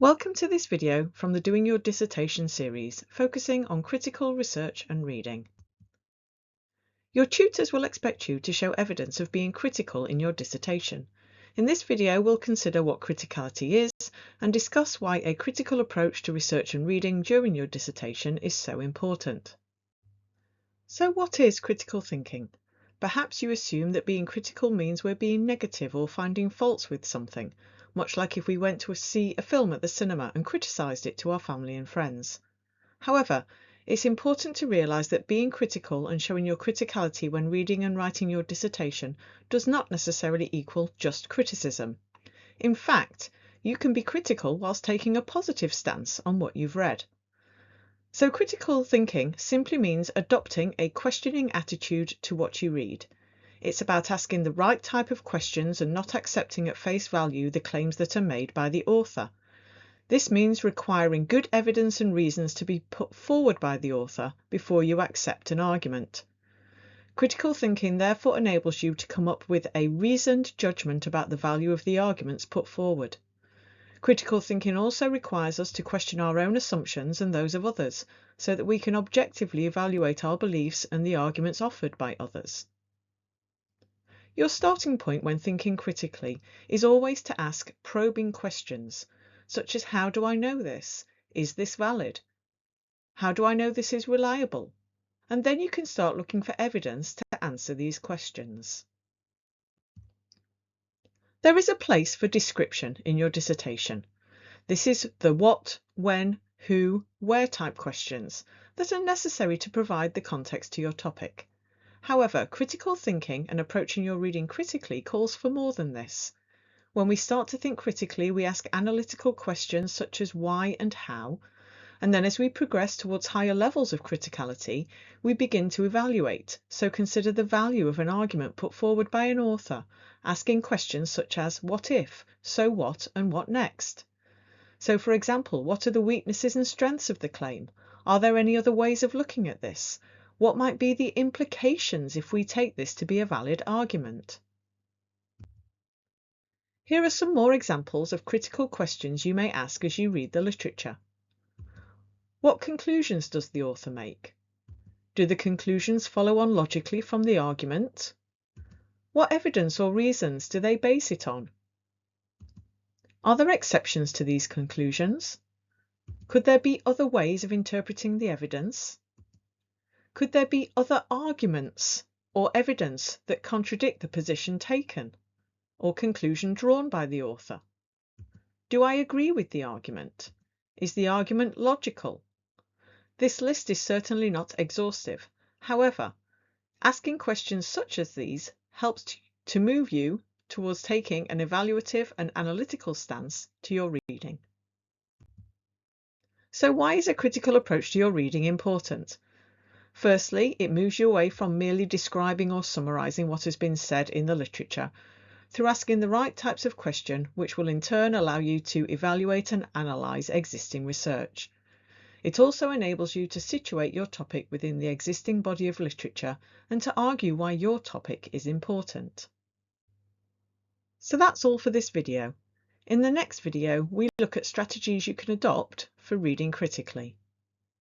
Welcome to this video from the Doing Your Dissertation series, focusing on critical research and reading. Your tutors will expect you to show evidence of being critical in your dissertation. In this video, we'll consider what criticality is and discuss why a critical approach to research and reading during your dissertation is so important. So what is critical thinking? Perhaps you assume that being critical means we're being negative or finding faults with something, much like if we went to see a film at the cinema and criticised it to our family and friends. However, it's important to realise that being critical and showing your criticality when reading and writing your dissertation does not necessarily equal just criticism. In fact, you can be critical whilst taking a positive stance on what you've read. So critical thinking simply means adopting a questioning attitude to what you read. It's about asking the right type of questions and not accepting at face value the claims that are made by the author. This means requiring good evidence and reasons to be put forward by the author before you accept an argument. Critical thinking therefore enables you to come up with a reasoned judgment about the value of the arguments put forward. Critical thinking also requires us to question our own assumptions and those of others, so that we can objectively evaluate our beliefs and the arguments offered by others. Your starting point when thinking critically is always to ask probing questions, such as how do I know this? Is this valid? How do I know this is reliable? And then you can start looking for evidence to answer these questions. There is a place for description in your dissertation. This is the what, when, who, where type questions that are necessary to provide the context to your topic. However, critical thinking and approaching your reading critically calls for more than this. When we start to think critically, we ask analytical questions such as why and how, and then as we progress towards higher levels of criticality, we begin to evaluate. So consider the value of an argument put forward by an author, asking questions such as what if, so what, and what next? So, for example, what are the weaknesses and strengths of the claim? Are there any other ways of looking at this? What might be the implications if we take this to be a valid argument? Here are some more examples of critical questions you may ask as you read the literature. What conclusions does the author make? Do the conclusions follow on logically from the argument? What evidence or reasons do they base it on? Are there exceptions to these conclusions? Could there be other ways of interpreting the evidence? Could there be other arguments or evidence that contradict the position taken or conclusion drawn by the author? Do I agree with the argument? Is the argument logical? This list is certainly not exhaustive. However, asking questions such as these helps to move you towards taking an evaluative and analytical stance to your reading. So why is a critical approach to your reading important? Firstly, it moves you away from merely describing or summarising what has been said in the literature through asking the right types of question, which will in turn allow you to evaluate and analyse existing research. It also enables you to situate your topic within the existing body of literature and to argue why your topic is important. So that's all for this video. In the next video, we look at strategies you can adopt for reading critically.